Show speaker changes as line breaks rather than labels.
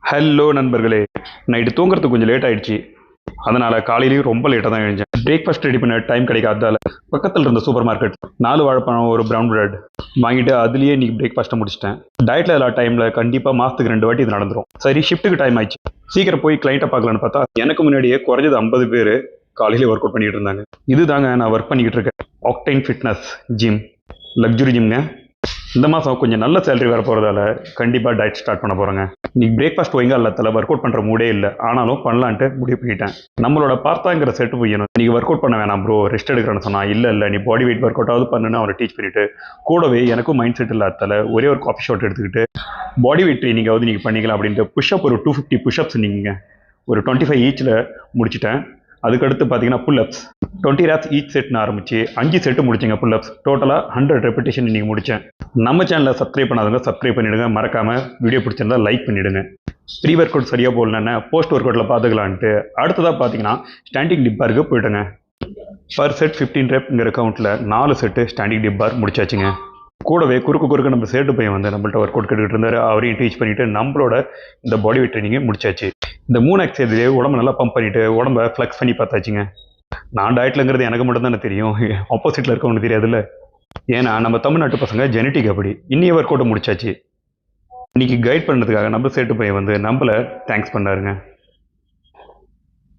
Hello நண்பர்களே, night தூங்குறதுக்கு கொஞ்சம் லேட் ஆயிடுச்சு. அதனால காலையிலேயும் ரொம்ப லேட்டாக தான் எழுந்தேன். பிரேக்ஃபாஸ்ட் ரெடி பண்ண டைம் கிடைக்காததால பக்கத்தில் இருந்த சூப்பர் மார்க்கெட் 4 வாழைப்பழம் ஒரு ப்ரௌன் பிரெட் வாங்கிட்டு அதுலேயே இன்னைக்கு பிரேக்ஃபாஸ்ட்டை முடிச்சிட்டேன். டயட்டில் எல்லா டைமில் கண்டிப்பாக மாதத்துக்கு 2 வாட்டி இது நடந்துடும். சரி, ஷிஃப்ட்டுக்கு டைம் ஆயிடுச்சு. சீக்கிரம் போய் கிளைண்ட்டை பார்க்கலான்னு பார்த்தா எனக்கு முன்னாடியே குறைஞ்சது 50 பேர் காலையிலே ஒர்க் அவுட் பண்ணிட்டு இருந்தாங்க. இதுதாங்க நான் ஒர்க் பண்ணிக்கிட்டு இருக்கேன். ஆக்டைன் ஃபிட்னஸ் ஜிம், லக்ஸுரி ஜிம்ங்க. இந்த மாதம் கொஞ்சம் நல்ல சேலரி வர போகிறதால கண்டிப்பாக டயட் ஸ்டார்ட் பண்ண போகிறேங்க. இன்னைக்கு பிரேக்ஃபாஸ்ட் ஒழுங்கா இல்லாதல ஒர்க் அவுட் பண்ணுற மூடே இல்லை. ஆனாலும் பண்ணலான்ட்டு முடிவு பண்ணிட்டேன். நம்மளோட பார்த்தாங்கிற செட்டு பையனும் இன்னைக்கு ஒர்க் அவுட் பண்ண வேணாம் ப்ரோ, ரெஸ்ட் எடுக்கிறேன்னு சொன்னால் இல்லை நீ பாடி வெயிட் ஒர்க் அவுட்டாவது பண்ணுன்னு அவரை டீச் பண்ணிவிட்டு, கூடவே எனக்கும் மைண்ட் செட் இல்லாதல ஒரே ஒரு காஃபி ஷாட் எடுத்துக்கிட்டு பாடி வெயிட் ட்ரைனிங்காவது நீங்கள் பண்ணிக்கலாம் அப்படின்ட்டு புஷ்அப் ஒரு 250 புஷ்அப்ஸ் நீங்கள் ஒரு 25 ஈச்சில் முடிச்சிட்டேன். அதுக்கடுத்து பார்த்தீங்கன்னா புல்அப்ஸ் 20 reps ஈச் செட்னு ஆரம்பிச்சு 5 செட்டு முடிச்சுங்க. புல்அப்ஸ் டோட்டலாக 100 ரெப்பிட்டேஷன் இன்னைக்கு முடித்தேன். நம்ம சேனலில் சப்ஸ்கிரைப் பண்ணாதவங்க சப்ஸ்கிரைப் பண்ணிவிடுங்க. மறக்காமல் வீடியோ பிடிச்சிருந்தா லைக் பண்ணிவிடுங்க. ப்ரீ ஒர்க் அவுட் சரியாக போடலன்னா போஸ்ட் ஒர்க் அவுட்டில் பார்த்துக்கலான்ட்டு அடுத்ததாக பார்த்தீங்கன்னா ஸ்டாண்டிங் டிப் பாருக்கு போயிட்டுங்க. பர் செட் 15 ரெப்ங்கிற கவுண்ட்டில் 4 செட்டு ஸ்டாண்டிங் டிப் பார் முடிச்சாச்சுங்க. கூடவே குறுக்கு நம்ம சேட்டு பையன் வந்து நம்மள்ட்ட ஒர்க் அவுட் கேட்டுக்கிட்டு இருந்தார். அவரையும் டீச் பண்ணிவிட்டு நம்மளோட இந்த பாடி வெயிட் ட்ரைனிங்கை முடிச்சாச்சு. இந்த 3 எக்ஸசைஸ்லேயே உடம்பு நல்லா பம்ப் பண்ணிவிட்டு உடம்பை ஃப்ளெக்ஸ் பண்ணி பார்த்தாச்சுங்க. நான் டயட்லங்கிறது எனக்கு மட்டும் தானே தெரியும், ஆப்போசிட்டில் இருக்கவனு தெரியாதுல்ல. ஏன்னா நம்ம தமிழ்நாட்டு பசங்க ஜெனட்டிக் அப்படி. இன்னைய ஒர்க் அவுட்டை முடிச்சாச்சு. இன்னைக்கு கைட் பண்ணதுக்காக நம்ம சேட்டு பையன் வந்து நம்மளை தேங்க்ஸ் பண்ணாருங்க.